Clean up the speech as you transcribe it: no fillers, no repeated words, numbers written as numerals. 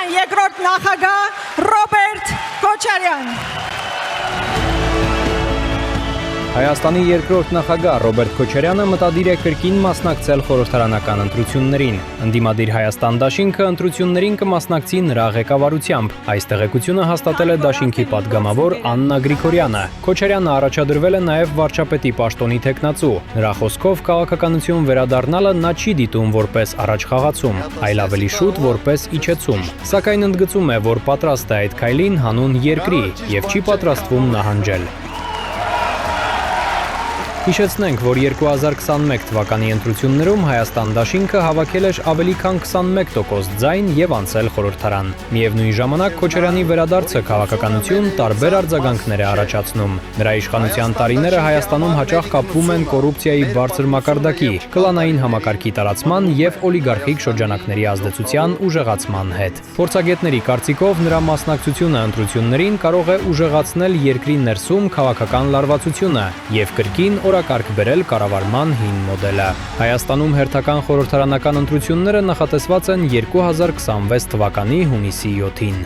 Հանրապետության երկրորդ նախագահ Ռոբերտ Քոչարյան։ Հայաստանի երկրորդ նախագահ Ռոբերտ Քոչարյանը մտադիր է կրկին մասնակցել խորհրդարանական ընտրություններին։ Ընդդիմադիր Հայաստան դաշինքը ընտրություններին կմասնակցի նրա ղեկավարությամբ։ Այս տեղեկությունը հաստատել է դաշինքի падգամավոր Աննա Գրիգորյանը։ Քոչարյանը առաջադրվել է նաև վարչապետի պաշտոնի թեկնածու։ Նրա խոսքով քաղաքականություն վերադառնալը նա չի դիտում որպես առաջխաղացում, այլ ավելի շուտ որպես իջեցում։ Սակայն ընդգծում է, որ պատրաստ է այդ քայլին հանուն երկրի եւ չի պատրաստվում նահանջել։ Հիշեցնենք, որ 2021 թվականի ընտրություններում Հայաստան դաշինքը հավաքել էր ավելի քան 21% ձայն եւ անցել խորհրդարան։ Միևնույն ժամանակ Քոչարյանի վերադարձը քաղաքականություն տարբեր արձագանքներ է առաջացնում։ Նրա իշխանության տարիները Հայաստանում հաճախ կապվում են կոռուպցիայի բարձր մակարդակի, կլանային համակարգի տարածման եւ օլիգարխիկ շրջանակների ազդեցության ուժեղացման հետ։ Փորձագետների կարծիքով նրա մասնակցությունը ընտրություններին կարող է ուժեղացնել երկրի ներսում քաղաքական լարվածությունը եւ կրկին օրակարգ բերել կառավարման հին մոդելը։ Հայաստանում հերթական խորհրդարանական ընտրությունները նախատեսված են 2026 թվականի հունիսի 7-ին։